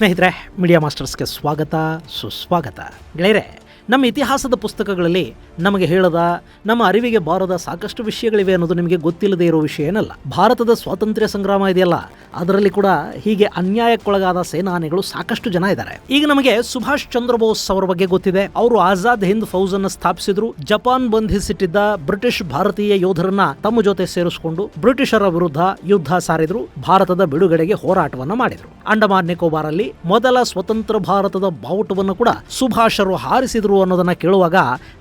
ಸ್ನೇಹಿತರೆ, ಮೀಡಿಯಾ ಮಾಸ್ಟರ್ಸ್ಗೆ ಸ್ವಾಗತ ಸುಸ್ವಾಗತ. ಗೆಳೆಯರೆ, ನಮ್ಮ ಇತಿಹಾಸದ ಪುಸ್ತಕಗಳಲ್ಲಿ ನಮಗೆ ಹೇಳದ, ನಮ್ಮ ಅರಿವಿಗೆ ಬಾರದ ಸಾಕಷ್ಟು ವಿಷಯಗಳಿವೆ ಅನ್ನೋದು ನಿಮಗೆ ಗೊತ್ತಿಲ್ಲದೆ ಇರೋ ವಿಷಯ ಏನಲ್ಲ. ಭಾರತದ ಸ್ವಾತಂತ್ರ್ಯ ಸಂಗ್ರಾಮ ಇದೆಯಲ್ಲ, ಅದರಲ್ಲಿ ಕೂಡ ಹೀಗೆ ಅನ್ಯಾಯಕ್ಕೊಳಗಾದ ಸೇನಾನಿಗಳು ಸಾಕಷ್ಟು ಜನ ಇದ್ದಾರೆ. ಈಗ ನಮಗೆ ಸುಭಾಷ್ ಚಂದ್ರ ಬೋಸ್ ಅವರ ಬಗ್ಗೆ ಗೊತ್ತಿದೆ. ಅವರು ಆಜಾದ್ ಹಿಂದ್ ಫೌಜ್ ಅನ್ನು ಸ್ಥಾಪಿಸಿದ್ರು. ಜಪಾನ್ ಬಂಧಿಸಿಟ್ಟಿದ್ದ ಬ್ರಿಟಿಷ್ ಭಾರತೀಯ ಯೋಧರನ್ನ ತಮ್ಮ ಜೊತೆ ಸೇರಿಸಿಕೊಂಡು ಬ್ರಿಟಿಷರ ವಿರುದ್ಧ ಯುದ್ಧ ಸಾರಿದ್ರು. ಭಾರತದ ಬಿಡುಗಡೆಗೆ ಹೋರಾಟವನ್ನ ಮಾಡಿದ್ರು. ಅಂಡಮಾನ್ ನಿಕೋಬಾರ್ ಅಲ್ಲಿ ಮೊದಲ ಸ್ವತಂತ್ರ ಭಾರತದ ಬಾವುಟವನ್ನು ಕೂಡ ಸುಭಾಷರು ಹಾರಿಸಿದ್ರು ಅನ್ನೋದನ್ನ ಕೇಳುವಾಗ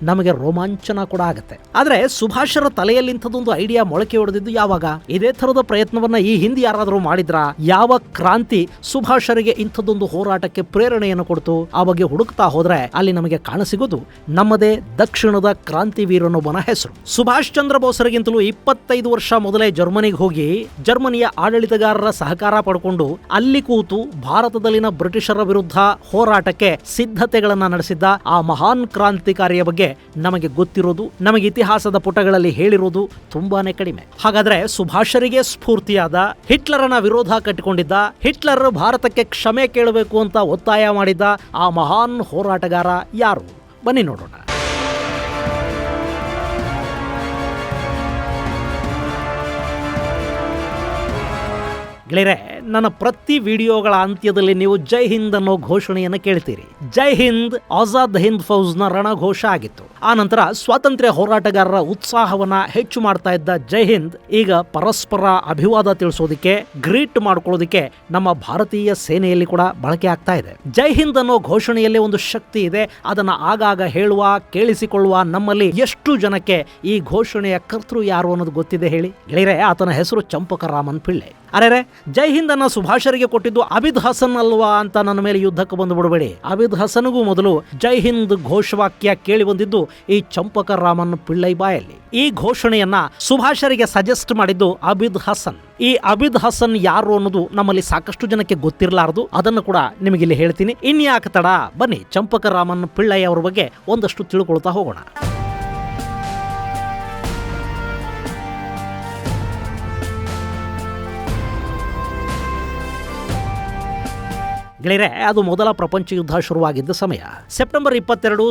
ನಮಗೆ ರೋಮಾಂಚನ ಕೂಡ ಆಗುತ್ತೆ. ಆದ್ರೆ ಸುಭಾಷರ ತಲೆಯಲ್ಲಿ ಇಂಥದೊಂದು ಐಡಿಯಾ ಮೊಳಕೆ ಹೊಡೆದಿದ್ದು ಯಾವಾಗ? ಇದೇ ತರದ ಪ್ರಯತ್ನವನ್ನ ಈ ಹಿಂದೆ ಯಾರಾದರೂ ಮಾಡಿದ್ರ? ಯಾವ ಕ್ರಾಂತಿ ಸುಭಾಷರಿಗೆ ಇಂಥದ್ದೊಂದು ಹೋರಾಟಕ್ಕೆ ಪ್ರೇರಣೆಯನ್ನು ಕೊಡ್ತು? ಆ ಬಗ್ಗೆ ಹುಡುಕ್ತಾ ಹೋದ್ರೆ ಅಲ್ಲಿ ನಮಗೆ ಕಾಣಸಿಗೋದು ನಮ್ಮದೇ ದಕ್ಷಿಣದ ಕ್ರಾಂತಿವೀರನೊಬ್ಬನ ಹೆಸರು. ಸುಭಾಷ್ ಚಂದ್ರ ಬೋಸರಿಗಿಂತಲೂ 25 ವರ್ಷ ಮೊದಲೇ ಜರ್ಮನಿಗೆ ಹೋಗಿ ಜರ್ಮನಿಯ ಆಡಳಿತಗಾರರ ಸಹಕಾರ ಪಡ್ಕೊಂಡು ಅಲ್ಲಿ ಕೂತು ಭಾರತದಲ್ಲಿನ ಬ್ರಿಟಿಷರ ವಿರುದ್ಧ ಹೋರಾಟಕ್ಕೆ ಸಿದ್ಧತೆಗಳನ್ನ ನಡೆಸಿದ್ದ ಆ ಮಹಾನ್ ಕ್ರಾಂತಿಕಾರಿಯ ಬಗ್ಗೆ ನಮಗೆ ಗೊತ್ತಿರೋದು, ನಮಗೆ ಇತಿಹಾಸದ ಪುಟಗಳಲ್ಲಿ ಹೇಳಿರೋದು ತುಂಬಾನೇ ಕಡಿಮೆ. ಹಾಗಾದ್ರೆ ಸುಭಾಷರಿಗೆ ಸ್ಫೂರ್ತಿಯಾದ, ಹಿಟ್ಲರನ ವಿರೋಧ ಕಟ್ಟಿಕೊಂಡಿದ್ದ, ಹಿಟ್ಲರ್ ಭಾರತಕ್ಕೆ ಕ್ಷಮೆ ಕೇಳಬೇಕು ಅಂತ ಒತ್ತಾಯ ಮಾಡಿದ್ದ ಆ ಮಹಾನ್ ಹೋರಾಟಗಾರ ಯಾರು? ಬನ್ನಿ ನೋಡೋಣ. ಗೆಳೆಯರೆ, ನನ್ನ ಪ್ರತಿ ವಿಡಿಯೋಗಳ ಅಂತ್ಯದಲ್ಲಿ ನೀವು ಜೈ ಹಿಂದ್ ಅನ್ನೋ ಘೋಷಣೆಯನ್ನು ಕೇಳ್ತೀರಿ. ಜೈ ಹಿಂದ್ ಆಜಾದ್ ಹಿಂದ್ ಫೌಜ್ನ ರಣಘೋಷ ಆಗಿತ್ತು. ಆ ನಂತರ ಸ್ವಾತಂತ್ರ್ಯ ಹೋರಾಟಗಾರರ ಉತ್ಸಾಹವನ್ನ ಹೆಚ್ಚು ಮಾಡ್ತಾ ಇದ್ದ ಜೈ ಹಿಂದ್ ಈಗ ಪರಸ್ಪರ ಅಭಿವಾದ ತಿಳಿಸೋದಿಕ್ಕೆ, ಗ್ರೀಟ್ ಮಾಡ್ಕೊಳ್ಳೋದಿಕ್ಕೆ ನಮ್ಮ ಭಾರತೀಯ ಸೇನೆಯಲ್ಲಿ ಕೂಡ ಬಳಕೆ ಆಗ್ತಾ ಇದೆ. ಜೈ ಹಿಂದ್ ಅನ್ನೋ ಘೋಷಣೆಯಲ್ಲಿ ಒಂದು ಶಕ್ತಿ ಇದೆ. ಅದನ್ನ ಆಗಾಗ ಹೇಳುವ, ಕೇಳಿಸಿಕೊಳ್ಳುವ ನಮ್ಮಲ್ಲಿ ಎಷ್ಟು ಜನಕ್ಕೆ ಈ ಘೋಷಣೆಯ ಕರ್ತೃ ಯಾರು ಅನ್ನೋದು ಗೊತ್ತಿದೆ ಹೇಳಿ? ಗೆಳೆಯರೆ, ಆತನ ಹೆಸರು ಚಂಪಕರಾಮನ್ ಪಿಳ್ಳೆ. ಅರೆ, ಜೈ ಹಿಂದ್ ಅನ್ನ ಸುಭಾಷರಿಗೆ ಕೊಟ್ಟಿದ್ದು ಅಬಿದ್ ಹಸನ್ ಅಲ್ವಾ ಅಂತ ನನ್ನ ಮೇಲೆ ಯುದ್ಧಕ್ಕೆ ಬಂದು ಬಿಡಬೇಡಿ. ಅಬಿದ್ ಹಸನ್ಗೂ ಮೊದಲು ಜೈ ಹಿಂದ್ ಘೋಷವಾಕ್ಯ ಕೇಳಿ ಬಂದಿದ್ದು ಈ ಚಂಪಕರಾಮನ್ ಪಿಳ್ಳೈ ಬಾಯಲ್ಲಿ. ಈ ಘೋಷಣೆಯನ್ನ ಸುಭಾಷರಿಗೆ ಸಜೆಸ್ಟ್ ಮಾಡಿದ್ದು ಅಬಿದ್ ಹಸನ್. ಈ ಅಬಿದ್ ಹಸನ್ ಯಾರು ಅನ್ನೋದು ನಮ್ಮಲ್ಲಿ ಸಾಕಷ್ಟು ಜನಕ್ಕೆ ಗೊತ್ತಿರಲಾರದು. ಅದನ್ನು ಕೂಡ ನಿಮಗಿಲ್ಲಿ ಹೇಳ್ತೀನಿ. ಇನ್ಯಾಕೆ ತಡ, ಬನ್ನಿ ಚಂಪಕರಾಮನ್ ಪಿಳ್ಳೈ ಅವರ ಬಗ್ಗೆ ಒಂದಷ್ಟು ತಿಳ್ಕೊಳ್ತಾ ಹೋಗೋಣ. ಗೆಳೆಯರೆ, ಅದು ಮೊದಲ ಪ್ರಪಂಚ ಯುದ್ಧ ಶುರುವಾಗಿದ್ದ ಸಮಯ ಸೆಪ್ಟೆಂಬರ್ 22,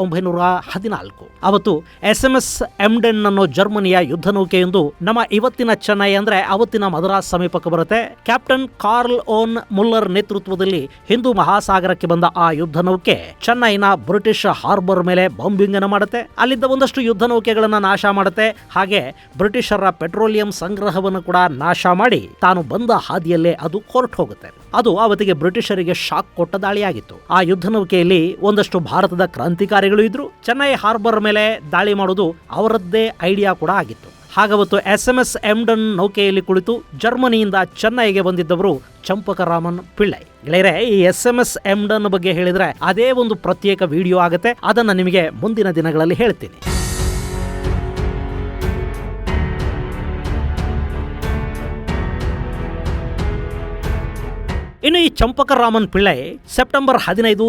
1914. ಅವತ್ತು SMS ಎಮ್ಡೆನ್ ಅನ್ನೋ ಜರ್ಮನಿಯ ಯುದ್ಧ ನೌಕೆಯೊಂದು ನಮ್ಮ ಇವತ್ತಿನ ಚೆನ್ನೈ ಅಂದ್ರೆ ಅವತ್ತಿನ ಮದ್ರಾಸ್ ಸಮೀಪಕ್ಕೆ ಬರುತ್ತೆ. ಕ್ಯಾಪ್ಟನ್ ಕಾರ್ಲ್ ಓನ್ ಮುಲ್ಲರ್ ನೇತೃತ್ವದಲ್ಲಿ ಹಿಂದೂ ಮಹಾಸಾಗರಕ್ಕೆ ಬಂದ ಆ ಯುದ್ಧ ನೌಕೆ ಚೆನ್ನೈನ ಬ್ರಿಟಿಷ್ ಹಾರ್ಬರ್ ಮೇಲೆ ಬಾಂಬಿಂಗ್ ಅನ್ನು ಮಾಡುತ್ತೆ. ಅಲ್ಲಿದ್ದ ಒಂದಷ್ಟು ಯುದ್ಧ ನೌಕೆಗಳನ್ನ ನಾಶ ಮಾಡುತ್ತೆ. ಹಾಗೆ ಬ್ರಿಟಿಷರ ಪೆಟ್ರೋಲಿಯಂ ಸಂಗ್ರಹವನ್ನು ಕೂಡ ನಾಶ ಮಾಡಿ ತಾನು ಬಂದ ಹಾದಿಯಲ್ಲೇ ಅದು ಹೊರಟು ಹೋಗುತ್ತೆ. ಅದು ಅವತ್ತಿಗೆ ಬ್ರಿಟಿಷರಿಗೆ ಶಾಕ್ ಕೊಟ್ಟ ದಾಳಿಯಾಗಿತ್ತು. ಆ ಯುದ್ಧ ನೌಕೆಯಲ್ಲಿ ಒಂದಷ್ಟು ಭಾರತದ ಕ್ರಾಂತಿಕಾರಿಗಳು ಇದ್ರು. ಚೆನ್ನೈ ಹಾರ್ಬರ್ ಮೇಲೆ ದಾಳಿ ಮಾಡೋದು ಅವರದ್ದೇ ಐಡಿಯಾ ಕೂಡ ಆಗಿತ್ತು. ಹಾಗವತ್ತು SMS ಎಮ್ಡನ್ ನೌಕೆಯಲ್ಲಿ ಕುಳಿತು ಜರ್ಮನಿಯಿಂದ ಚೆನ್ನೈಗೆ ಬಂದಿದ್ದವರು ಚಂಪಕರಾಮನ್ ಪಿಳ್ಳೈ. ಗೆಳೆಯರೆ, ಈ SMS ಎಮ್ಡನ್ ಬಗ್ಗೆ ಹೇಳಿದ್ರೆ ಅದೇ ಒಂದು ಪ್ರತ್ಯೇಕ ವಿಡಿಯೋ ಆಗುತ್ತೆ. ಅದನ್ನ ನಿಮಗೆ ಮುಂದಿನ ದಿನಗಳಲ್ಲಿ ಹೇಳ್ತೀನಿ. ಇನ್ನು ಈ ಚಂಪಕರಾಮನ್ ಪಿಳ್ಳೈ ಸೆಪ್ಟೆಂಬರ್ 15,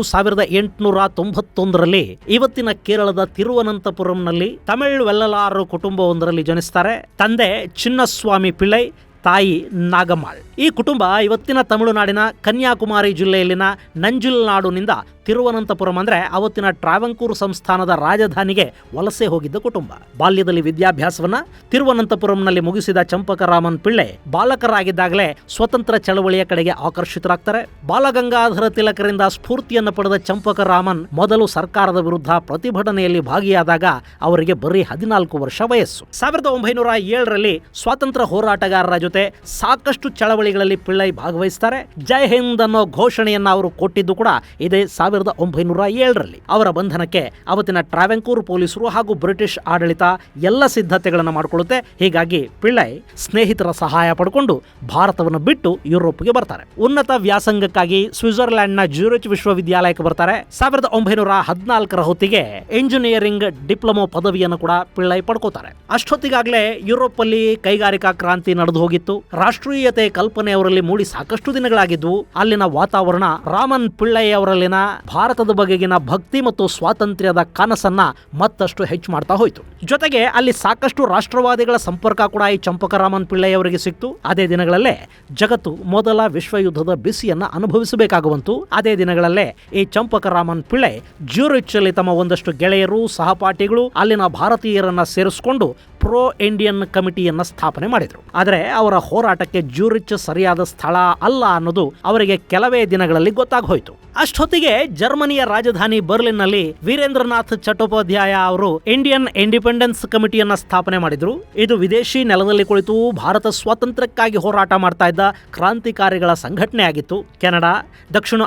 1891 ಇವತ್ತಿನ ಕೇರಳದ ತಿರುವನಂತಪುರಂನಲ್ಲಿ ತಮಿಳ್ ವೆಲ್ಲಲಾರ್ ಕುಟುಂಬವೊಂದರಲ್ಲಿ ಜನಿಸ್ತಾರೆ. ತಂದೆ ಚಿನ್ನಸ್ವಾಮಿ ಪಿಳ್ಳೈ, ತಾಯಿ ನಾಗಮ್ಮಾಳ್. ಈ ಕುಟುಂಬ ಇವತ್ತಿನ ತಮಿಳುನಾಡಿನ ಕನ್ಯಾಕುಮಾರಿ ಜಿಲ್ಲೆಯಲ್ಲಿನ ನಂಜುಲ್ನಾಡುನಿಂದ ತಿರುವನಂತಪುರಂ ಅಂದ್ರೆ ಅವತ್ತಿನ ಟ್ರಾವಂಕೂರ್ ಸಂಸ್ಥಾನದ ರಾಜಧಾನಿಗೆ ವಲಸೆ ಹೋಗಿದ್ದ ಕುಟುಂಬ. ಬಾಲ್ಯದಲ್ಲಿ ವಿದ್ಯಾಭ್ಯಾಸವನ್ನ ತಿರುವನಂತಪುರಂನಲ್ಲಿ ಮುಗಿಸಿದ ಚಂಪಕರಾಮನ್ ಪಿಳ್ಳೈ ಬಾಲಕರಾಗಿದ್ದಾಗಲೇ ಸ್ವತಂತ್ರ ಚಳವಳಿಯ ಕಡೆಗೆ ಆಕರ್ಷಿತರಾಗ್ತಾರೆ. ಬಾಲಗಂಗಾಧರ ತಿಲಕರಿಂದ ಸ್ಫೂರ್ತಿಯನ್ನು ಪಡೆದ ಚಂಪಕರಾಮನ್ ಮೊದಲು ಸರ್ಕಾರದ ವಿರುದ್ಧ ಪ್ರತಿಭಟನೆಯಲ್ಲಿ ಭಾಗಿಯಾದಾಗ ಅವರಿಗೆ ಬರೀ 14 ವರ್ಷ ವಯಸ್ಸು. 1907ರಲ್ಲಿ ಸ್ವಾತಂತ್ರ್ಯ ಹೋರಾಟಗಾರರ ಜೊತೆ ಸಾಕಷ್ಟು ಚಳವಳಿಗಳಲ್ಲಿ ಪಿಳ್ಳೈ ಭಾಗವಹಿಸ್ತಾರೆ. ಜೈ ಹಿಂದ್ ಅನ್ನೋ ಘೋಷಣೆಯನ್ನ ಅವರು ಕೊಟ್ಟಿದ್ದು ಕೂಡ ಇದೇ 1907ರಲ್ಲಿ. ಅವರ ಬಂಧನಕ್ಕೆ ಅವತ್ತಿನ ಟ್ರಾವೆಂಕೂರ್ ಪೊಲೀಸರು ಹಾಗೂ ಬ್ರಿಟಿಷ್ ಆಡಳಿತ ಎಲ್ಲ ಸಿದ್ಧತೆಗಳನ್ನು ಮಾಡಿಕೊಳ್ಳುತ್ತೆ. ಹೀಗಾಗಿ ಪಿಳ್ಳೈ ಸ್ನೇಹಿತರ ಸಹಾಯ ಪಡ್ಕೊಂಡು ಭಾರತವನ್ನು ಬಿಟ್ಟು ಯುರೋಪ್ಗೆ ಬರ್ತಾರೆ. ಉನ್ನತ ವ್ಯಾಸಂಗಕ್ಕಾಗಿ ಸ್ವಿಟ್ಜರ್ಲ್ಯಾಂಡ್ನ ಜ್ಯೂರಿಚ್ ವಿಶ್ವವಿದ್ಯಾಲಯಕ್ಕೆ ಬರ್ತಾರೆ. 1914ರ ಹೊತ್ತಿಗೆ ಇಂಜಿನಿಯರಿಂಗ್ ಡಿಪ್ಲೊಮೊ ಪದವಿಯನ್ನು ಕೂಡ ಪಿಳ್ಳೈ ಪಡ್ಕೋತಾರೆ. ಅಷ್ಟೊತ್ತಿಗಾಗಲೇ ಯುರೋಪ್ ಅಲ್ಲಿ ಕೈಗಾರಿಕಾ ಕ್ರಾಂತಿ ನಡೆದು ಹೋಗಿತ್ತು. ರಾಷ್ಟ್ರೀಯತೆ ಕಲ್ಪನೆ ಕಲ್ಪನೆ ಅವರಲ್ಲಿ ಮೂಡಿ ಸಾಕಷ್ಟು ದಿನಗಳಾಗಿದ್ವು. ಅಲ್ಲಿನ ವಾತಾವರಣ ರಾಮನ್ ಪಿಳ್ಳೈ ಅವರಲ್ಲಿನ ಭಾರತದ ಬಗೆಗಿನ ಭಕ್ತಿ ಮತ್ತು ಸ್ವಾತಂತ್ರ್ಯದ ಕನಸನ್ನ ಮತ್ತಷ್ಟು ಹೆಚ್ಚು ಮಾಡ್ತಾ ಹೋಯಿತು. ಜೊತೆಗೆ ಅಲ್ಲಿ ಸಾಕಷ್ಟು ರಾಷ್ಟ್ರವಾದಿಗಳ ಸಂಪರ್ಕ ಕೂಡ ಈ ಚಂಪಕರಾಮನ್ ಪಿಳ್ಳೈ ಅವರಿಗೆ ಸಿಕ್ತು. ಅದೇ ದಿನಗಳಲ್ಲೇ ಜಗತ್ತು ಮೊದಲ ವಿಶ್ವ ಯುದ್ಧದ ಬಿಸಿಯನ್ನ ಅನುಭವಿಸಬೇಕಾಗುವಂತು. ಅದೇ ದಿನಗಳಲ್ಲೇ ಈ ಚಂಪಕರಾಮನ್ ಪಿಳ್ಳೈ ಜ್ಯೂರಿಚ್ ಅಲ್ಲಿ ತಮ್ಮ ಒಂದಷ್ಟು ಗೆಳೆಯರು, ಸಹಪಾಠಿಗಳು, ಅಲ್ಲಿನ ಭಾರತೀಯರನ್ನ ಸೇರಿಸಿಕೊಂಡು ಪ್ರೋ ಇಂಡಿಯನ್ ಕಮಿಟಿಯನ್ನ ಸ್ಥಾಪನೆ ಮಾಡಿದರು. ಆದರೆ ಅವರ ಹೋರಾಟಕ್ಕೆ ಜ್ಯೂರಿಚ್ ಸರಿಯಾದ ಸ್ಥಳ ಅಲ್ಲ ಅನ್ನೋದು ಅವರಿಗೆ ಕೆಲವೇ ದಿನಗಳಲ್ಲಿ ಗೊತ್ತಾಗೋಯ್ತು. ಅಷ್ಟೊತ್ತಿಗೆ ಜರ್ಮನಿಯ ರಾಜಧಾನಿ ಬರ್ಲಿನ್ನಲ್ಲಿ ವೀರೇಂದ್ರನಾಥ್ ಚಟ್ಟೋಪಾಧ್ಯಾಯ ಅವರು ಇಂಡಿಯನ್ ಇಂಡಿಪೆಂಡೆನ್ಸ್ ಕಮಿಟಿಯನ್ನ ಸ್ಥಾಪನೆ ಮಾಡಿದ್ರು. ಇದು ವಿದೇಶಿ ನೆಲದಲ್ಲಿ ಕುಳಿತು ಭಾರತ ಸ್ವಾತಂತ್ರ್ಯಕ್ಕಾಗಿ ಹೋರಾಟ ಮಾಡ್ತಾ ಇದ್ದ ಕ್ರಾಂತಿಕಾರಿಗಳ ಸಂಘಟನೆ ಆಗಿತ್ತು. ಕೆನಡಾ, ದಕ್ಷಿಣ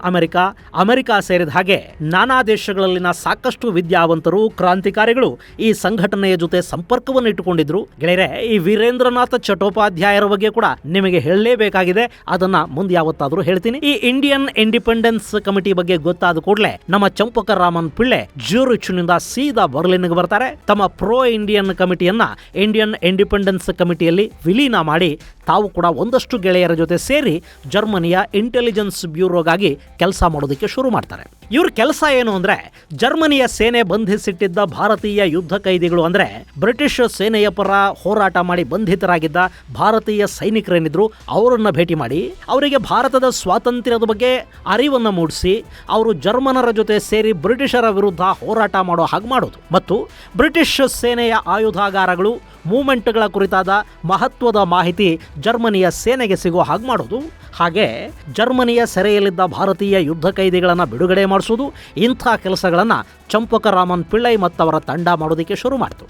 ಅಮೆರಿಕ ಸೇರಿದ ಹಾಗೆ ನಾನಾ ದೇಶಗಳಲ್ಲಿನ ಸಾಕಷ್ಟು ವಿದ್ಯಾವಂತರು, ಕ್ರಾಂತಿಕಾರಿಗಳು ಈ ಸಂಘಟನೆಯ ಜೊತೆ ಸಂಪರ್ಕವನ್ನು ಇಟ್ಟುಕೊಂಡಿದ್ರು. ಗೆಳೆಯರೆ, ಈ ವೀರೇಂದ್ರನಾಥ್ ಚಟ್ಟೋಪಾಧ್ಯಾಯರ ಬಗ್ಗೆ ಕೂಡ ನಿಮಗೆ ಹೇಳಲೇಬೇಕಾಗಿದೆ. ಅದನ್ನ ಮುಂದೆ ಯಾವತ್ತಾದ್ರೂ ಹೇಳ್ತೀನಿ. ಈ ಇಂಡಿಯನ್ ಇಂಡಿಪೆಂಡೆನ್ಸ್ ಕಮಿಟಿ ಬಗ್ಗೆ ಗೊತ್ತಾದ ಕೂಡಲೇ ನಮ್ಮ ಚಂಪಕರಾಮನ್ ಪಿಳ್ಳೈ ಜ್ಯೂರಿಚ್ನಿಂದ ಸೀದಾ ಬರ್ಲಿನ್ಗೆ ಬರ್ತಾರೆ. ತಮ್ಮ ಪ್ರೋ ಇಂಡಿಯನ್ ಕಮಿಟಿಯನ್ನ ಇಂಡಿಯನ್ ಇಂಡಿಪೆಂಡೆನ್ಸ್ ಕಮಿಟಿಯಲ್ಲಿ ವಿಲೀನ ಮಾಡಿ ತಾವು ಕೂಡ ಒಂದಷ್ಟು ಗೆಳೆಯರ ಜೊತೆ ಸೇರಿ ಜರ್ಮನಿಯ ಇಂಟೆಲಿಜೆನ್ಸ್ ಬ್ಯೂರೋಗಾಗಿ ಕೆಲಸ ಮಾಡೋದಕ್ಕೆ ಶುರು ಮಾಡ್ತಾರೆ. ಇವ್ರ ಕೆಲಸ ಏನು ಅಂದ್ರೆ, ಜರ್ಮನಿಯ ಸೇನೆ ಬಂಧಿಸಿಟ್ಟಿದ್ದ ಭಾರತೀಯ ಯುದ್ಧ ಕೈದಿಗಳು ಅಂದ್ರೆ ಬ್ರಿಟಿಷ್ ಸೇನೆಯ ಪರ ಹೋರಾಟ ಮಾಡಿ ಬಂಧಿತರಾಗಿದ್ದ ಭಾರತೀಯ ಸೈನಿಕರೇನಿದ್ರು ಅವರನ್ನ ಭೇಟಿ ಮಾಡಿ ಅವರಿಗೆ ಭಾರತದ ಸ್ವಾತಂತ್ರ್ಯದ ಬಗ್ಗೆ ಅರಿವನ್ನು ಮೂಡಿಸಿ ಅವರು ಜರ್ಮನರ ಜೊತೆ ಸೇರಿ ಬ್ರಿಟಿಷರ ವಿರುದ್ಧ ಹೋರಾಟ ಮಾಡೋ ಹಾಗೆ ಮಾಡೋದು ಮತ್ತು ಬ್ರಿಟಿಷ್ ಸೇನೆಯ ಆಯುಧಾಗಾರಗಳು, ಮೂವ್ಮೆಂಟ್ಗಳ ಕುರಿತಾದ ಮಹತ್ವದ ಮಾಹಿತಿ ಜರ್ಮನಿಯ ಸೇನೆಗೆ ಸಿಗೋ ಹಾಗೆ ಮಾಡೋದು. ಹಾಗೆ ಜರ್ಮನಿಯ ಸೆರೆಯಲ್ಲಿದ್ದ ಭಾರತೀಯ ಯುದ್ಧ ಕೈದಿಗಳನ್ನು ಬಿಡುಗಡೆ ಮಾಡಿಸೋದು. ಇಂಥ ಕೆಲಸಗಳನ್ನು ಚಂಪಕರಾಮನ್ ಪಿಳ್ಳೈ ಮತ್ತವರ ತಂಡ ಮಾಡೋದಕ್ಕೆ ಶುರು ಮಾಡಿತು.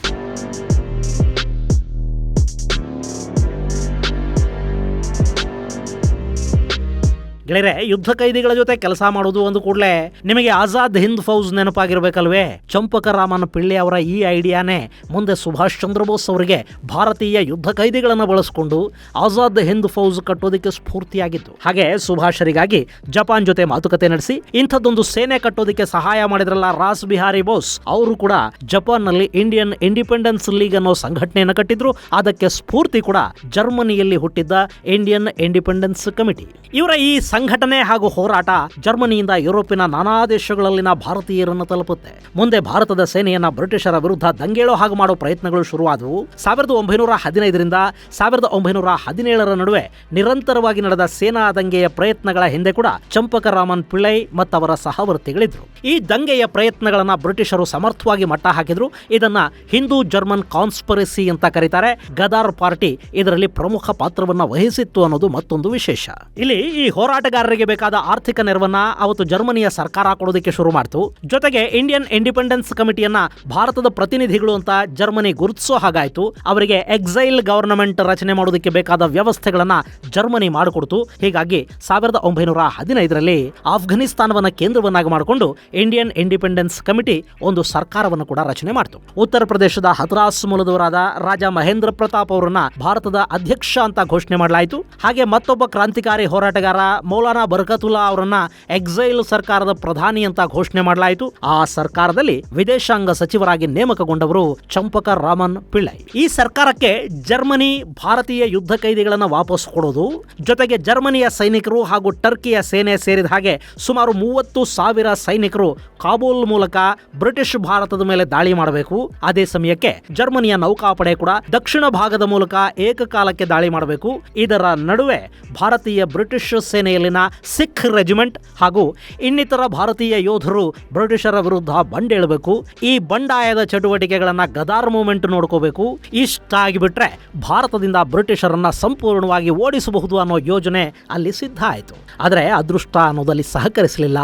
ಗೆಳೆಯರೆ, ಯುದ್ಧ ಕೈದಿಗಳ ಜೊತೆ ಕೆಲಸ ಮಾಡೋದು ಒಂದು ಕೂಡಲೇ ನಿಮಗೆ ಆಜಾದ್ ಹಿಂದ್ ಫೌಜ್ ನೆನಪಾಗಿರ್ಬೇಕಲ್ವೇ? ಚಂಪಕರಾಮನ್ ಪಿಳ್ಳೈ ಅವರ ಈ ಐಡಿಯಾನೇ ಮುಂದೆ ಸುಭಾಷ್ ಚಂದ್ರ ಬೋಸ್ ಅವರಿಗೆ ಭಾರತೀಯ ಯುದ್ಧ ಕೈದಿಗಳನ್ನು ಬಳಸಿಕೊಂಡು ಆಜಾದ್ ಹಿಂದ್ ಫೌಜ್ ಕಟ್ಟೋದಕ್ಕೆ ಸ್ಫೂರ್ತಿಯಾಗಿತ್ತು. ಹಾಗೆ ಸುಭಾಷರಿಗಾಗಿ ಜಪಾನ್ ಜೊತೆ ಮಾತುಕತೆ ನಡೆಸಿ ಇಂಥದ್ದೊಂದು ಸೇನೆ ಕಟ್ಟೋದಕ್ಕೆ ಸಹಾಯ ಮಾಡಿದ್ರಲ್ಲ ರಾಸ್ ಬಿಹಾರಿ ಬೋಸ್, ಅವರು ಕೂಡ ಜಪಾನ್ನಲ್ಲಿ ಇಂಡಿಯನ್ ಇಂಡಿಪೆಂಡೆನ್ಸ್ ಲೀಗ್ ಅನ್ನೋ ಸಂಘಟನೆಯನ್ನು ಕಟ್ಟಿದ್ರು. ಅದಕ್ಕೆ ಸ್ಫೂರ್ತಿ ಕೂಡ ಜರ್ಮನಿಯಲ್ಲಿ ಹುಟ್ಟಿದ್ದ ಇಂಡಿಯನ್ ಇಂಡಿಪೆಂಡೆನ್ಸ್ ಕಮಿಟಿ. ಇವರ ಈ ಸಂಘಟನೆ ಹಾಗೂ ಹೋರಾಟ ಜರ್ಮನಿಯಿಂದ ಯುರೋಪಿನ ನಾನಾ ದೇಶಗಳಲ್ಲಿನ ಭಾರತೀಯರನ್ನು ತಲುಪುತ್ತೆ. ಮುಂದೆ ಭಾರತದ ಸೇನೆಯನ್ನ ಬ್ರಿಟಿಷರ ವಿರುದ್ಧ ದಂಗೇಳೋ ಹಾಗೆ ಮಾಡೋ ಪ್ರಯತ್ನಗಳು ಶುರುವಾದವು. 1915ರಿಂದ 1917 ನಡುವೆ ನಿರಂತರವಾಗಿ ನಡೆದ ಸೇನಾ ದಂಗೆಯ ಪ್ರಯತ್ನಗಳ ಹಿಂದೆ ಕೂಡ ಚಂಪಕರಾಮನ್ ಪಿಳ್ಳೈ ಮತ್ತವರ ಸಹವರ್ತಿಗಳಿದ್ರು. ಈ ದಂಗೆಯ ಪ್ರಯತ್ನಗಳನ್ನ ಬ್ರಿಟಿಷರು ಸಮರ್ಥವಾಗಿ ಮಟ್ಟ ಹಾಕಿದ್ರು. ಇದನ್ನ ಹಿಂದೂ ಜರ್ಮನ್ ಕಾನ್ಸ್ಪಿರಸಿ ಅಂತ ಕರೀತಾರೆ. ಗದಾರ್ ಪಾರ್ಟಿ ಇದರಲ್ಲಿ ಪ್ರಮುಖ ಪಾತ್ರವನ್ನ ವಹಿಸಿತ್ತು ಅನ್ನೋದು ಮತ್ತೊಂದು ವಿಶೇಷ. ಇಲ್ಲಿ ಈ ಹೋರಾಟಗಾರರಿಗೆ ಬೇಕಾದ ಆರ್ಥಿಕ ನೆರವನ್ನ ಅವತ್ತು ಜರ್ಮನಿಯ ಸರ್ಕಾರ ಕೊಡೋದಕ್ಕೆ ಶುರು ಮಾಡಿತು. ಜೊತೆಗೆ ಇಂಡಿಯನ್ ಇಂಡಿಪೆಂಡೆನ್ಸ್ ಕಮಿಟಿಯನ್ನ ಭಾರತದ ಪ್ರತಿನಿಧಿಗಳು ಅಂತ ಜರ್ಮನಿ ಗುರುತಿಸೋ ಹಾಗಾಯ್ತು. ಅವರಿಗೆ ಎಕ್ಸೈಲ್ ಗವರ್ನಮೆಂಟ್ ರಚನೆ ಮಾಡೋದಕ್ಕೆ ಬೇಕಾದ ವ್ಯವಸ್ಥೆಗಳನ್ನ ಜರ್ಮನಿ ಮಾಡಿಕೊಡ್ತು. ಹೀಗಾಗಿ 1915ರಲ್ಲಿ ಆಫ್ಘನಿಸ್ತಾನವನ್ನ ಕೇಂದ್ರವನ್ನಾಗಿ ಮಾಡಿಕೊಂಡು ಇಂಡಿಯನ್ ಇಂಡಿಪೆಂಡೆನ್ಸ್ ಕಮಿಟಿ ಒಂದು ಸರ್ಕಾರವನ್ನು ಕೂಡ ರಚನೆ ಮಾಡಿತು. ಉತ್ತರ ಪ್ರದೇಶದ ಹತ್ರಾಸ್ ಮೂಲದವರಾದ ರಾಜ ಮಹೇಂದ್ರ ಪ್ರತಾಪ್ ಅವರನ್ನ ಭಾರತದ ಅಧ್ಯಕ್ಷ ಅಂತ ಘೋಷಣೆ ಮಾಡಲಾಯಿತು. ಹಾಗೆ ಮತ್ತೊಬ್ಬ ಕ್ರಾಂತಿಕಾರಿ ಹೋರಾಟಗಾರ ಮೌಲಾನಾ ಬರ್ಕತುಲ್ಲಾ ಅವರನ್ನ ಎಕ್ಸೈಲ್ ಸರ್ಕಾರದ ಪ್ರಧಾನಿ ಅಂತ ಘೋಷಣೆ ಮಾಡಲಾಯಿತು. ಆ ಸರ್ಕಾರದಲ್ಲಿ ವಿದೇಶಾಂಗ ಸಚಿವರಾಗಿ ನೇಮಕಗೊಂಡವರು ಚಂಪಕರಾಮನ್ ಪಿಳ್ಳೈ. ಈ ಸರ್ಕಾರಕ್ಕೆ ಜರ್ಮನಿ ಭಾರತೀಯ ಯುದ್ಧ ಕೈದಿಗಳನ್ನು ವಾಪಸ್ ಕೊಡೋದು, ಜೊತೆಗೆ ಜರ್ಮನಿಯ ಸೈನಿಕರು ಹಾಗೂ ಟರ್ಕಿಯ ಸೇನೆ ಸೇರಿದ ಹಾಗೆ ಸುಮಾರು 30,000 ಸೈನಿಕರು ಕಾಬೂಲ್ ಮೂಲಕ ಬ್ರಿಟಿಷ್ ಭಾರತದ ಮೇಲೆ ದಾಳಿ ಮಾಡಬೇಕು. ಅದೇ ಸಮಯಕ್ಕೆ ಜರ್ಮನಿಯ ನೌಕಾಪಡೆ ಕೂಡ ದಕ್ಷಿಣ ಭಾಗದ ಮೂಲಕ ಏಕಕಾಲಕ್ಕೆ ದಾಳಿ ಮಾಡಬೇಕು. ಇದರ ನಡುವೆ ಭಾರತೀಯ ಬ್ರಿಟಿಷ್ ಸೇನೆಯಲ್ಲಿನ ಸಿಖ್ ರೆಜಿಮೆಂಟ್ ಹಾಗೂ ಇನ್ನಿತರ ಭಾರತೀಯ ಯೋಧರು ಬ್ರಿಟಿಷರ ವಿರುದ್ಧ ಬಂಡೇಳಬೇಕು. ಈ ಬಂಡಾಯದ ಚಟುವಟಿಕೆಗಳನ್ನ ಗದಾರ್ ಮೂವ್ಮೆಂಟ್ ನೋಡ್ಕೋಬೇಕು. ಇಷ್ಟಾಗಿಬಿಟ್ರೆ ಭಾರತದಿಂದ ಬ್ರಿಟಿಷರನ್ನ ಸಂಪೂರ್ಣವಾಗಿ ಓಡಿಸಬಹುದು ಅನ್ನೋ ಯೋಜನೆ ಅಲ್ಲಿ ಸಿದ್ಧ ಆಯಿತು. ಆದರೆ ಅದೃಷ್ಟ ಅನ್ನೋದಲ್ಲಿ ಸಹಕರಿಸಲಿಲ್ಲ.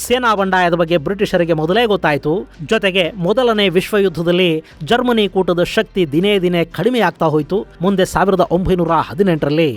ಸೇನಾ ಬಂಡಾಯದ ಬಗ್ಗೆ ಬ್ರಿಟಿಷರಿಗೆ ಮೊದಲೇ ಗೊತ್ತಾಯಿತು. ಜೊತೆಗೆ ಮೊದಲನೇ ವಿಶ್ವ ಯುದ್ಧದಲ್ಲಿ ಜರ್ಮನಿ ಕೂಟದ ಶಕ್ತಿ ದಿನೇ ದಿನೇ ಕಡಿಮೆ ಆಗ್ತಾ ಹೋಯಿತು. ಮುಂದೆ 1918ರಲ್ಲಿ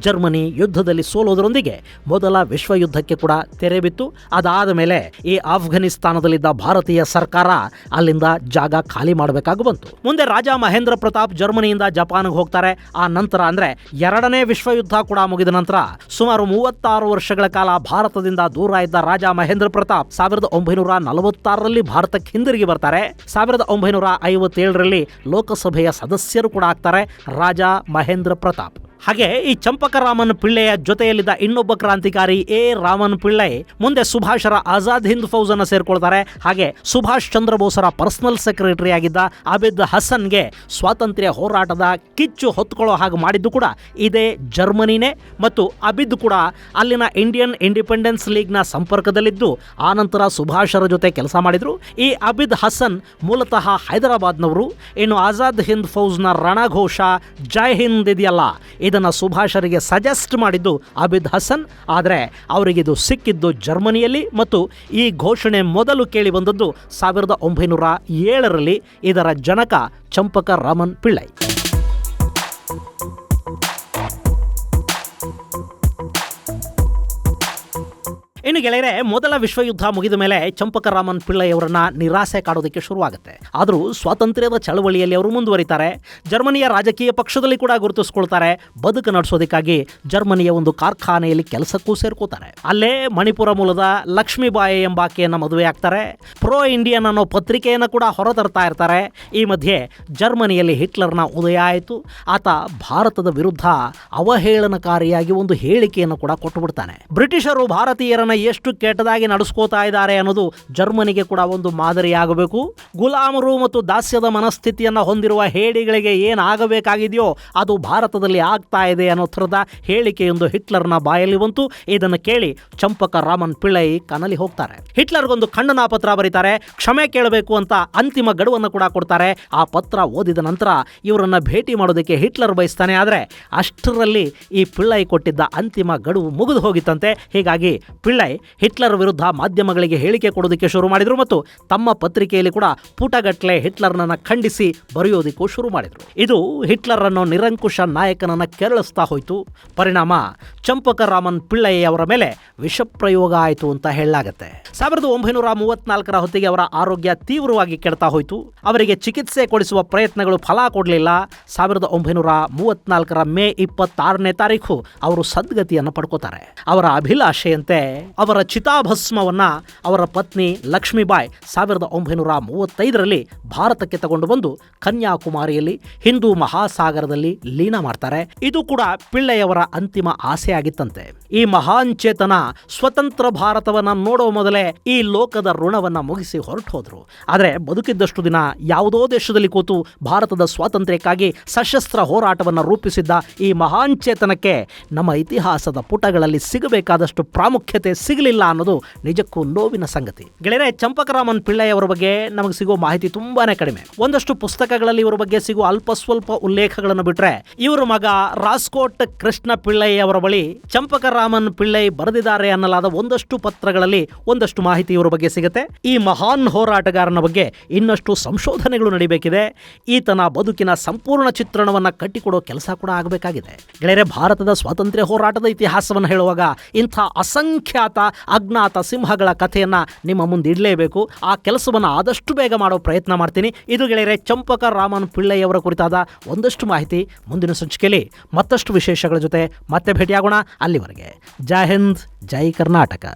ಜರ್ಮನಿ ಯುದ್ಧದಲ್ಲಿ ಸೋಲೋದರೊಂದಿಗೆ ಮೊದಲ ವಿಶ್ವ ಯುದ್ಧಕ್ಕೆ ಕೂಡ ತೆರೆ ಬಿತ್ತು. ಅದಾದ ಮೇಲೆ ಈ ಆಫ್ಘನಿಸ್ತಾನದಲ್ಲಿದ್ದ ಭಾರತೀಯ ಸರ್ಕಾರ ಅಲ್ಲಿಂದ ಜಾಗ ಖಾಲಿ ಮಾಡಬೇಕಾಗಿ ಬಂತು. ಮುಂದೆ ರಾಜ ಮಹೇಂದ್ರ ಪ್ರತಾಪ್ ಜರ್ಮನಿಯಿಂದ ಜಪಾನ್ಗೆ ಹೋಗ್ತಾರೆ. ಆ ನಂತರ ಅಂದ್ರೆ ಎರಡನೇ ವಿಶ್ವ ಯುದ್ಧ ಕೂಡ ಮುಗಿದ ನಂತರ ಸುಮಾರು 36 ವರ್ಷಗಳ ಕಾಲ ಭಾರತದಿಂದ ದೂರ ಇದ್ದ ರಾಜ ಮಹೇಂದ್ರ ಪ್ರತಾಪ್ 1946ರಲ್ಲಿ ಭಾರತಕ್ಕೆ ಹಿಂದಿರುಗಿ ಬರ್ತಾರೆ. 1957ರಲ್ಲಿ ಲೋಕಸಭೆಯ ಸದಸ್ಯರು ಕೂಡ ಆಗ್ತಾರೆ ರಾಜ ಮಹೇಂದ್ರ ಪ್ರತಾಪ್. ಹಾಗೆ ಈ ಚಂಪಕರಾಮನ್ ಪಿಳ್ಳೆಯ ಜೊತೆಯಲ್ಲಿದ್ದ ಇನ್ನೊಬ್ಬ ಕ್ರಾಂತಿಕಾರಿ ಎ ರಾಮನ್ ಪಿಳ್ಳೈ ಮುಂದೆ ಸುಭಾಷರ ಆಜಾದ್ ಹಿಂದ್ ಫೌಜ್ ಅನ್ನು ಸೇರ್ಕೊಳ್ತಾರೆ. ಹಾಗೆ ಸುಭಾಷ್ ಚಂದ್ರ ಬೋಸರ ಪರ್ಸನಲ್ ಸೆಕ್ರೆಟರಿ ಆಗಿದ್ದ ಅಬಿದ್ ಹಸನ್ಗೆ ಸ್ವಾತಂತ್ರ್ಯ ಹೋರಾಟದ ಕಿಚ್ಚು ಹೊತ್ಕೊಳ್ಳೋ ಹಾಗೆ ಮಾಡಿದ್ದು ಕೂಡ ಇದೇ ಜರ್ಮನಿನೇ. ಮತ್ತು ಅಬಿದ್ ಕೂಡ ಅಲ್ಲಿನ ಇಂಡಿಯನ್ ಇಂಡಿಪೆಂಡೆನ್ಸ್ ಲೀಗ್ನ ಸಂಪರ್ಕದಲ್ಲಿದ್ದು ಆನಂತರ ಸುಭಾಷರ ಜೊತೆ ಕೆಲಸ ಮಾಡಿದ್ರು. ಈ ಅಬಿದ್ ಹಸನ್ ಮೂಲತಃ ಹೈದರಾಬಾದ್ನವರು. ಇನ್ನು ಆಜಾದ್ ಹಿಂದ್ ಫೌಜ್ನ ರಣಘೋಷ ಜೈ ಹಿಂದ್ ಇದೆಯಲ್ಲ, ಇದನ್ನು ಸುಭಾಷರಿಗೆ ಸಜೆಸ್ಟ್ ಮಾಡಿದ್ದು ಅಬಿದ್ ಹಸನ್. ಆದರೆ ಅವರಿಗಿದು ಸಿಕ್ಕಿದ್ದು ಜರ್ಮನಿಯಲ್ಲಿ ಮತ್ತು ಈ ಘೋಷಣೆ ಮೊದಲು ಕೇಳಿ ಬಂದದ್ದು 1907ರಲ್ಲಿ. ಇದರ ಜನಕ ಚಂಪಕರಾಮನ್ ಪಿಳ್ಳೈ. ಇನ್ನು ಗೆಳೆಯರೆ, ಮೊದಲ ವಿಶ್ವಯುದ್ಧ ಮುಗಿದ ಮೇಲೆ ಚಂಪಕರಾಮನ್ ಪಿಳ್ಳೈ ಅವರನ್ನ ನಿರಾಸೆ ಕಾಡೋದಕ್ಕೆ ಶುರುವಾಗುತ್ತೆ. ಆದರೂ ಸ್ವಾತಂತ್ರ್ಯದ ಚಳವಳಿಯಲ್ಲಿ ಅವರು ಮುಂದುವರಿತಾರೆ. ಜರ್ಮನಿಯ ರಾಜಕೀಯ ಪಕ್ಷದಲ್ಲಿ ಕೂಡ ಗುರುತಿಸ್ಕೊಳ್ತಾರೆ. ಬದುಕು ನಡೆಸೋದಕ್ಕಾಗಿ ಜರ್ಮನಿಯ ಒಂದು ಕಾರ್ಖಾನೆಯಲ್ಲಿ ಕೆಲಸಕ್ಕೂ ಸೇರ್ಕೋತಾರೆ. ಅಲ್ಲೇ ಮಣಿಪುರ ಮೂಲದ ಲಕ್ಷ್ಮೀಬಾಯಿ ಎಂಬಾಕೆಯನ್ನು ಮದುವೆ ಆಗ್ತಾರೆ. ಪ್ರೋ ಇಂಡಿಯನ್ ಅನ್ನೋ ಪತ್ರಿಕೆಯನ್ನು ಕೂಡ ಹೊರತರ್ತಾ ಇರ್ತಾರೆ. ಈ ಮಧ್ಯೆ ಜರ್ಮನಿಯಲ್ಲಿ ಹಿಟ್ಲರ್ನ ಉದಯ ಆಯಿತು. ಆತ ಭಾರತದ ವಿರುದ್ಧ ಅವಹೇಳನಕಾರಿಯಾಗಿ ಒಂದು ಹೇಳಿಕೆಯನ್ನು ಕೂಡ ಕೊಟ್ಟುಬಿಡ್ತಾನೆ. ಬ್ರಿಟಿಷರು ಭಾರತೀಯರನ್ನ ಎಷ್ಟು ಕೆಟ್ಟದಾಗಿ ನಡೆಸ್ಕೋತಾ ಇದ್ದಾರೆ ಅನ್ನೋದು ಜರ್ಮನಿಗೆ ಕೂಡ ಒಂದು ಮಾದರಿಯಾಗಬೇಕು. ಗುಲಾಮರು ಮತ್ತು ದಾಸ್ಯದ ಮನಸ್ಥಿತಿಯನ್ನು ಹೊಂದಿರುವ ಹೇಡಿಗಳಿಗೆ ಏನಾಗಬೇಕಾಗಿದೆಯೋ ಅದು ಭಾರತದಲ್ಲಿ ಆಗ್ತಾ ಇದೆ ಅನ್ನೋ ಥರದ ಹೇಳಿಕೆಯೊಂದು ಹಿಟ್ಲರ್ನ ಬಾಯಲ್ಲಿ ಬಂತು. ಇದನ್ನು ಕೇಳಿ ಚಂಪಕರಾಮನ್ ಪಿಳ್ಳೈ ಕನಲಿ ಹೋಗ್ತಾರೆ. ಹಿಟ್ಲರ್ಗೊಂದು ಖಂಡನಾ ಪತ್ರ ಬರೀತಾರೆ. ಕ್ಷಮೆ ಕೇಳಬೇಕು ಅಂತ ಅಂತಿಮ ಗಡುವನ್ನು ಕೂಡ ಕೊಡ್ತಾರೆ. ಆ ಪತ್ರ ಓದಿದ ನಂತರ ಇವರನ್ನ ಭೇಟಿ ಮಾಡೋದಕ್ಕೆ ಹಿಟ್ಲರ್ ಬಯಸ್ತಾನೆ. ಆದರೆ ಅಷ್ಟರಲ್ಲಿ ಈ ಪಿಳ್ಳೈ ಕೊಟ್ಟಿದ್ದ ಅಂತಿಮ ಗಡುವು ಮುಗಿದು ಹೋಗಿತ್ತಂತೆ. ಹೀಗಾಗಿ ಪಿಳ್ಳೈ ಹಿಟ್ಲರ್ ವಿರುದ್ಧ ಮಾಧ್ಯಮಗಳಿಗೆ ಹೇಳಿಕೆ ಕೊಡೋದಕ್ಕೆ ಶುರು ಮಾಡಿದರು ಮತ್ತು ತಮ್ಮ ಪತ್ರಿಕೆಯಲ್ಲಿ ಕೂಡ ಪುಟಗಟ್ಟಲೆ ಹಿಟ್ಲರ್ನನ್ನು ಖಂಡಿಸಿ ಬರೆಯೋದಕ್ಕೂ ಶುರು ಮಾಡಿದರು. ಇದು ಹಿಟ್ಲರ್ ಅನ್ನೋ ನಿರಂಕುಶ ನಾಯಕನನ್ನು ಕೆರಳಿಸ್ತಾ ಹೋಯಿತು. ಪರಿಣಾಮ ಚಂಪಕರಾಮನ್ ಪಿಳ್ಳೈ ಅವರ ಮೇಲೆ ವಿಷಪ್ರಯೋಗ ಆಯಿತು ಅಂತ ಹೇಳಲಾಗತ್ತೆ. 1934ರ ಹೊತ್ತಿಗೆ ಅವರ ಆರೋಗ್ಯ ತೀವ್ರವಾಗಿ ಕೆಡ್ತಾ ಹೋಯಿತು. ಅವರಿಗೆ ಚಿಕಿತ್ಸೆ ಕೊಡಿಸುವ ಪ್ರಯತ್ನಗಳು ಫಲ ಕೊಡಲಿಲ್ಲ. 1934ರ ಮೇ 26ನೇ ತಾರೀಕು ಅವರು ಸದ್ಗತಿಯನ್ನು ಪಡ್ಕೋತಾರೆ. ಅವರ ಅಭಿಲಾಷೆಯಂತೆ ಅವರ ಚಿತಾಭಸ್ಮವನ್ನ ಅವರ ಪತ್ನಿ ಲಕ್ಷ್ಮೀಬಾಯಿ 1935ರಲ್ಲಿ ಭಾರತಕ್ಕೆ ತಗೊಂಡು ಬಂದು ಕನ್ಯಾಕುಮಾರಿಯಲ್ಲಿ ಹಿಂದೂ ಮಹಾಸಾಗರದಲ್ಲಿ ಲೀನ ಮಾಡ್ತಾರೆ. ಇದು ಕೂಡ ಪಿಳ್ಳೈಯವರ ಅಂತಿಮ ಆಸೆ ಆಗಿತ್ತಂತೆ. ಈ ಮಹಾನ್ ಚೇತನ ಸ್ವತಂತ್ರ ಭಾರತವನ್ನ ನೋಡೋ ಮೊದಲೇ ಈ ಲೋಕದ ಋಣವನ್ನ ಮುಗಿಸಿ ಹೊರಟು ಹೋದ್ರು. ಆದರೆ ಬದುಕಿದ್ದಷ್ಟು ದಿನ ಯಾವುದೋ ದೇಶದಲ್ಲಿ ಕೂತು ಭಾರತದ ಸ್ವಾತಂತ್ರ್ಯಕ್ಕಾಗಿ ಸಶಸ್ತ್ರ ಹೋರಾಟವನ್ನು ರೂಪಿಸಿದ್ದ ಈ ಮಹಾನ್ ಚೇತನಕ್ಕೆ ನಮ್ಮ ಇತಿಹಾಸದ ಪುಟಗಳಲ್ಲಿ ಸಿಗಬೇಕಾದಷ್ಟು ಪ್ರಾಮುಖ್ಯತೆ ಸಿಗಲಿಲ್ಲ ಅನ್ನೋದು ನಿಜಕ್ಕೂ ನೋವಿನ ಸಂಗತಿ. ಗೆಳೆಯರೆ, ಚಂಪಕರಾಮನ್ ಪಿಳ್ಳೈ ಅವರ ಬಗ್ಗೆ ನಮಗೆ ಸಿಗೋ ಮಾಹಿತಿ ತುಂಬಾನೇ ಕಡಿಮೆ. ಒಂದಷ್ಟು ಪುಸ್ತಕಗಳಲ್ಲಿ ಇವರ ಬಗ್ಗೆ ಸಿಗುವ ಅಲ್ಪ ಸ್ವಲ್ಪ ಉಲ್ಲೇಖಗಳನ್ನು ಬಿಟ್ರೆ ಇವರ ಮಗ ರಾಸ್ಕೋಟ್ ಕೃಷ್ಣ ಪಿಳ್ಳೈ ಅವರ ಬಳಿ ಚಂಪಕರಾಮನ್ ಪಿಳ್ಳೈ ಬರೆದಿದ್ದಾರೆ ಅನ್ನಲಾದ ಒಂದಷ್ಟು ಪತ್ರಗಳಲ್ಲಿ ಒಂದಷ್ಟು ಮಾಹಿತಿ ಇವರ ಬಗ್ಗೆ ಸಿಗುತ್ತೆ. ಈ ಮಹಾನ್ ಹೋರಾಟಗಾರನ ಬಗ್ಗೆ ಇನ್ನಷ್ಟು ಸಂಶೋಧನೆಗಳು ನಡೀಬೇಕಿದೆ. ಈತನ ಬದುಕಿನ ಸಂಪೂರ್ಣ ಚಿತ್ರಣವನ್ನ ಕಟ್ಟಿಕೊಡೋ ಕೆಲಸ ಕೂಡ ಆಗಬೇಕಾಗಿದೆ. ಗೆಳೆಯರೆ, ಭಾರತದ ಸ್ವಾತಂತ್ರ್ಯ ಹೋರಾಟದ ಇತಿಹಾಸವನ್ನು ಹೇಳುವಾಗ ಇಂಥ ಅಸಂಖ್ಯಾತ ಅಜ್ಞಾತ ಸಿಂಹಗಳ ಕಥೆಯನ್ನ ನಿಮ್ಮ ಮುಂದೆ ಇಡಲೇಬೇಕು. ಆ ಕೆಲಸವನ್ನು ಆದಷ್ಟು ಬೇಗ ಮಾಡೋ ಪ್ರಯತ್ನ ಮಾಡ್ತೀನಿ. ಇದು ಗೆಳೆಯರೆ ಚಂಪಕರಾಮನ್ ಪಿಳ್ಳೈ ಅವರ ಕುರಿತಾದ ಒಂದಷ್ಟು ಮಾಹಿತಿ. ಮುಂದಿನ ಸಂಚಿಕೆಯಲ್ಲಿ ಮತ್ತಷ್ಟು ವಿಶೇಷಗಳ ಜೊತೆ ಮತ್ತೆ ಭೇಟಿಯಾಗೋಣ. ಅಲ್ಲಿವರೆಗೆ ಜೈ ಹಿಂದ್, ಜೈ ಕರ್ನಾಟಕ.